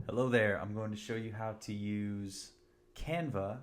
Hello there, I'm going to show you how to use Canva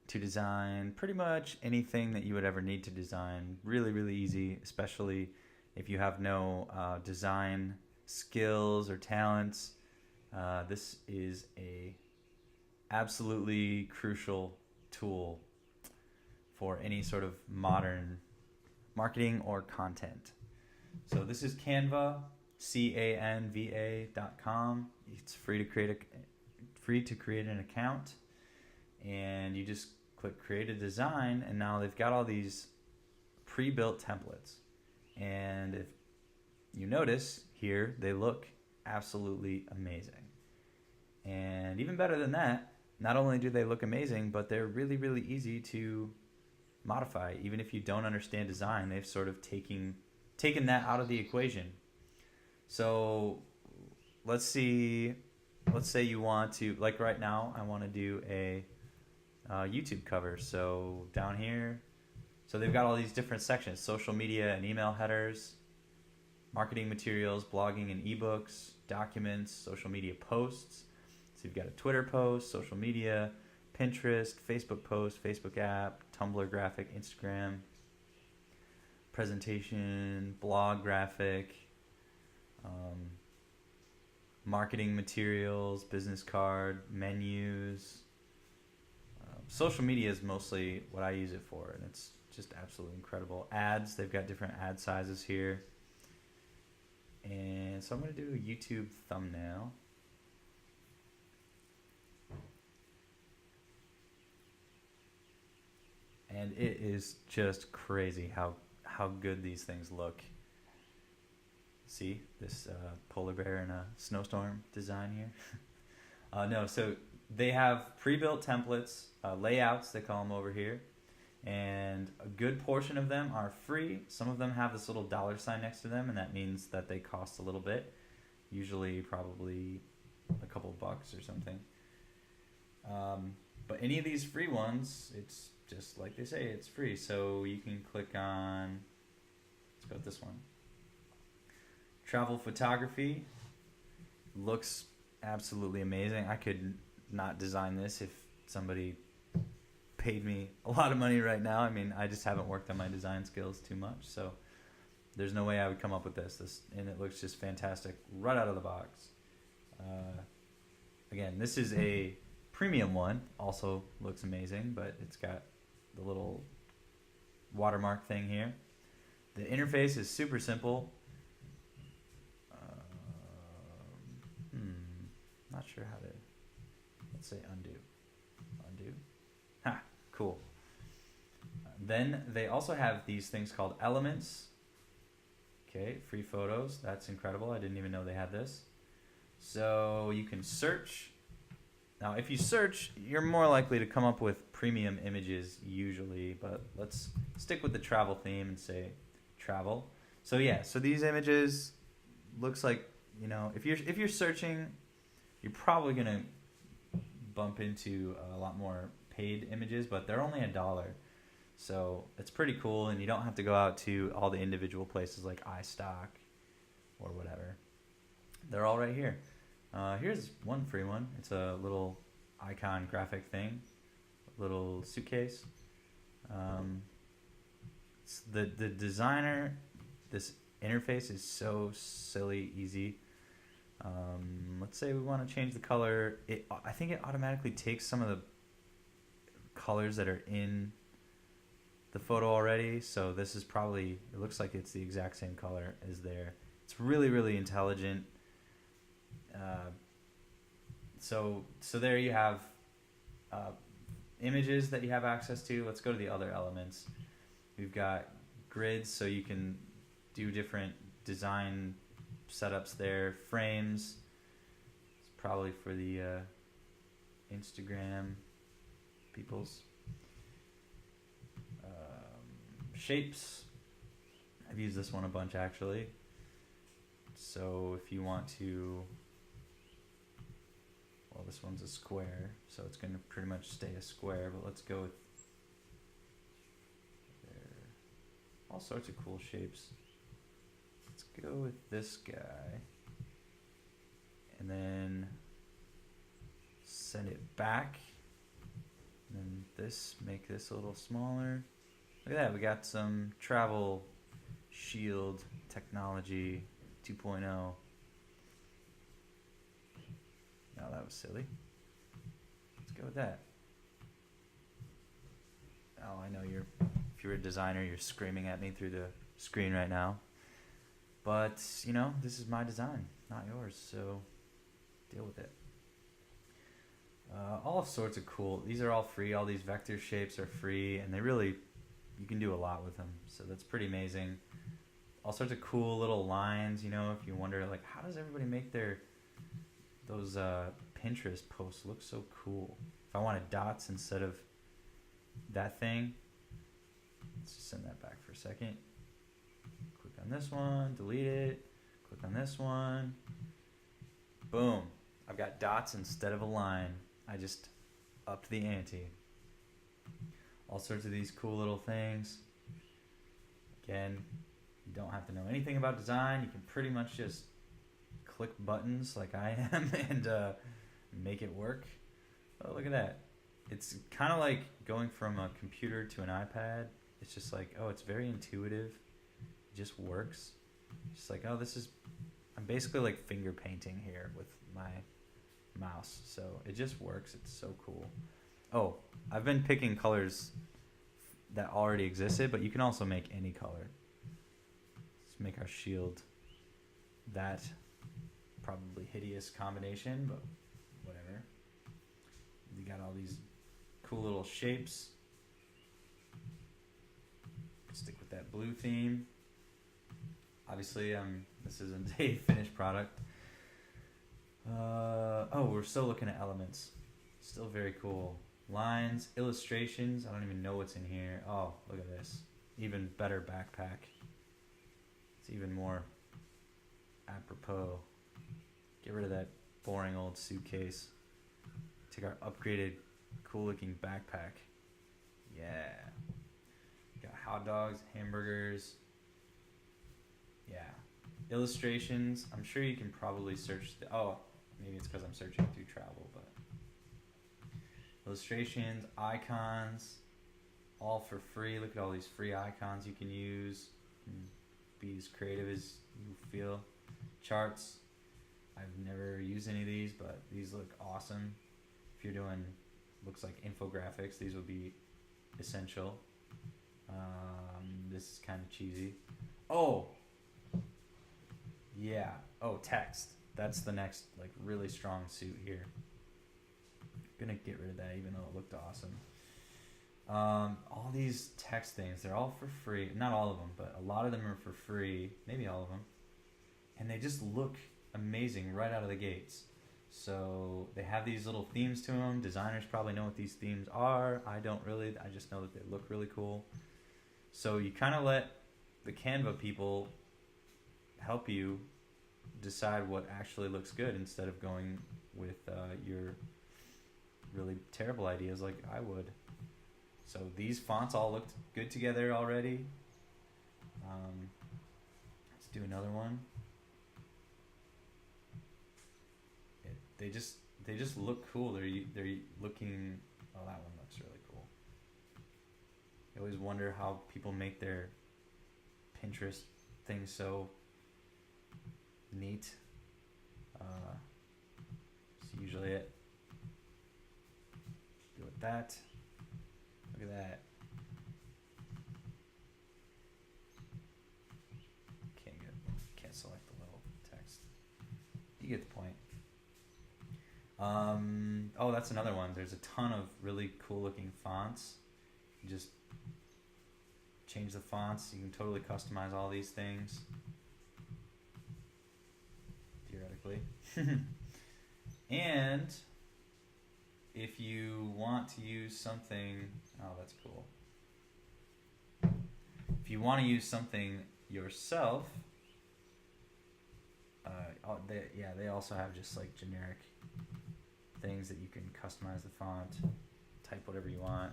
to design pretty much anything that you would ever need to design. Really, really easy, especially if you have no design skills or talents. This is a absolutely crucial tool for any sort of modern marketing or content. So this is Canva, canva.com. It's free to create an account, and you just click create a design, and now they've got all these pre-built templates. And if you notice here, they look absolutely amazing. And even better than that, not only do they look amazing, but they're really, really easy to modify. Even if you don't understand design, they've sort of taken that out of the equation. So let's say you want to, like right now, I want to do a YouTube cover. So down here, so they've got all these different sections: social media and email headers, marketing materials, blogging and ebooks, documents, social media posts. So you've got a Twitter post, social media, Pinterest, Facebook post, Facebook app, Tumblr graphic, Instagram, presentation, blog graphic, marketing materials, business card, menus. Social media is mostly what I use it for, and it's just absolutely incredible. Ads, they've got different ad sizes here. And so I'm going to do a YouTube thumbnail. And it is just crazy how good these things look. See this polar bear in a snowstorm design here? No, so they have pre-built templates, layouts, they call them over here. And a good portion of them are free. Some of them have this little $ next to them, and that means that they cost a little bit. Usually probably a couple bucks or something. But any of these free ones, it's just like they say, it's free. So you can click on, let's go with this one. Travel photography. Looks absolutely amazing. I could not design this if somebody paid me a lot of money right now. I mean, I just haven't worked on my design skills too much, so there's no way I would come up with this, and it looks just fantastic right out of the box. Again, this is a premium one, also looks amazing, but it's got the little watermark thing here. The interface is super simple. Not sure how to, let's say undo. Ha, cool. Then they also have these things called elements. Okay, free photos, that's incredible. I didn't even know they had this. So you can search. Now if you search, you're more likely to come up with premium images usually, but let's stick with the travel theme and say travel. So yeah, so these images looks like, you know, if you're searching, you're probably gonna bump into a lot more paid images, but they're only $1. So it's pretty cool, and you don't have to go out to all the individual places like iStock or whatever. They're all right here. Here's one free one. It's a little icon graphic thing, a little suitcase. The designer, this interface is so silly easy. Let's say we want to change the color. I think it automatically takes some of the colors that are in the photo already. So this is probably, it looks like it's the exact same color as there. It's really, really intelligent. So there you have images that you have access to. Let's go to the other elements. We've got grids, so you can do different design setups there. Frames, it's probably for the Instagram peoples. Shapes, I've used this one a bunch actually. So if you want to, well, this one's a square, so it's going to pretty much stay a square, but let's go with all sorts of cool shapes. Let's go with this guy. And then back. And then this, make this a little smaller. Look at that, we got some travel shield technology 2.0. Oh, that was silly. Let's go with that. Oh, I know if you're a designer, you're screaming at me through the screen right now. But, this is my design, not yours, so deal with it. All sorts of cool. These are all free. All these vector shapes are free, and you can do a lot with them. So that's pretty amazing. All sorts of cool little lines. If you wonder, like, how does everybody make those Pinterest posts look so cool? If I wanted dots instead of that thing, let's just send that back for a second. Click on this one, delete it. Click on this one. Boom. I've got dots instead of a line. I just upped the ante. All sorts of these cool little things. Again, you don't have to know anything about design. You can pretty much just click buttons like I am and make it work. Oh, look at that. It's kind of like going from a computer to an iPad. It's just like, it's very intuitive. It just works. Just like, I'm basically like finger painting here with my mouse. So it just works. It's so cool. Oh, I've been picking colors that already existed, but you can also make any color. Let's make our shield that probably hideous combination, but whatever. You got all these cool little shapes. Stick with that blue theme. Obviously, this isn't a finished product. We're still looking at elements. Still very cool. Lines, illustrations. I don't even know what's in here. Oh, look at this. Even better backpack. It's even more apropos. Get rid of that boring old suitcase. Take our upgraded, cool looking backpack. Yeah. Got hot dogs, hamburgers. Yeah. Illustrations. I'm sure you can probably search. Maybe it's because I'm searching through travel, but illustrations, icons, all for free. Look at all these free icons you can use. Be as creative as you feel. Charts. I've never used any of these, but these look awesome. If you're doing, looks like infographics, these would be essential. This is kind of cheesy. Oh, yeah. Oh, text. That's the next really strong suit here. Gonna get rid of that even though it looked awesome. All these text things, they're all for free. Not all of them, but a lot of them are for free. Maybe all of them. And they just look amazing right out of the gates. So they have these little themes to them. Designers probably know what these themes are. I don't really. I just know that they look really cool. So you kind of let the Canva people help you decide what actually looks good instead of going with your really terrible ideas like I would. So these fonts all looked good together already. Let's do another one. They just look cool. They're looking. Oh, that one looks really cool. I always wonder how people make their Pinterest things so neat. That's usually it. Do with that. Look at that. Can't select the little text. You get the point. That's another one. There's a ton of really cool looking fonts. You just change the fonts. You can totally customize all these things. Theoretically. And if you want to use something, that's cool. If you want to use something yourself, they also have just generic things that you can customize the font, type whatever you want.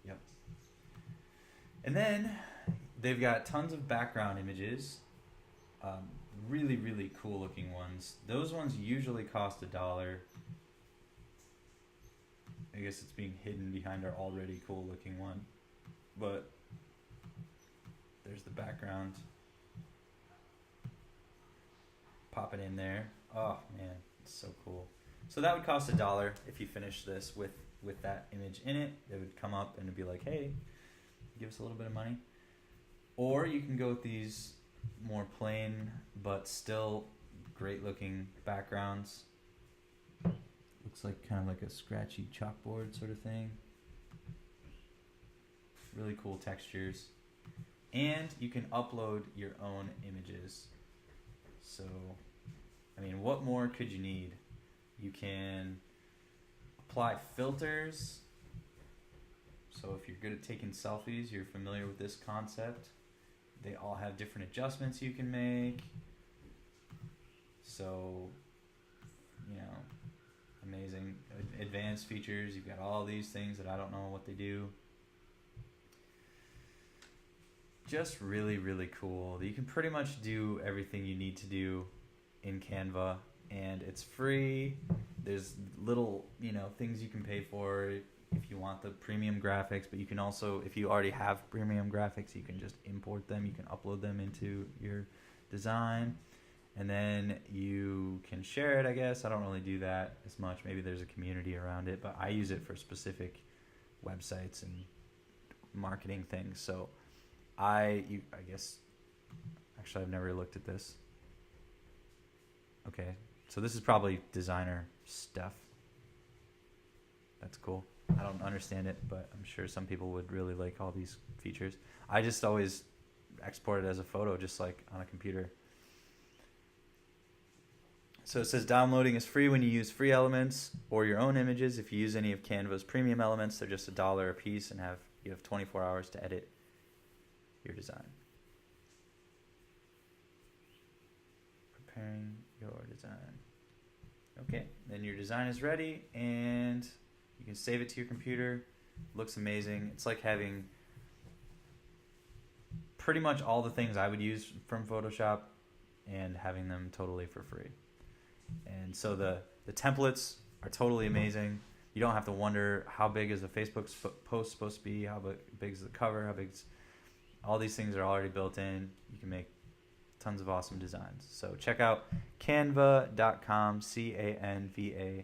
Yep. And then they've got tons of background images, really, really cool looking ones. Those ones usually cost $1. I guess it's being hidden behind our already cool looking one. But there's the background. Pop it in there. Oh man, it's so cool. So that would cost $1 if you finish this with that image in it. It would come up and it'd be like, hey, give us a little bit of money. Or you can go with these more plain but still great looking backgrounds. Looks like kind of like a scratchy chalkboard sort of thing. Really cool textures. And you can upload your own images. So, I mean, what more could you need? You can apply filters. So if you're good at taking selfies, you're familiar with this concept. They all have different adjustments you can make. So, you know, amazing. Advanced features. You've got all these things that I don't know what they do. Just really, really cool. You can pretty much do everything you need to do in Canva, and it's free. There's little, things you can pay for if you want the premium graphics, but you can also, if you already have premium graphics, you can just import them. You can upload them into your design, and then you can share it, I guess. I don't really do that as much. Maybe there's a community around it, but I use it for specific websites and marketing things. So I guess, actually, I've never looked at this. Okay, so this is probably designer stuff. That's cool. I don't understand it, but I'm sure some people would really like all these features. I just always export it as a photo, just like on a computer. So it says downloading is free when you use free elements or your own images. If you use any of Canva's premium elements, they're just $1 a piece, and you have 24 hours to edit your design. Preparing your design. Okay, then your design is ready, and you can save it to your computer. Looks amazing. It's like having pretty much all the things I would use from Photoshop and having them totally for free. And so the templates are totally amazing. You don't have to wonder how big is a Facebook post supposed to be, how big is the cover, how big's... All these things are already built in. You can make tons of awesome designs. So check out canva.com, canva.com.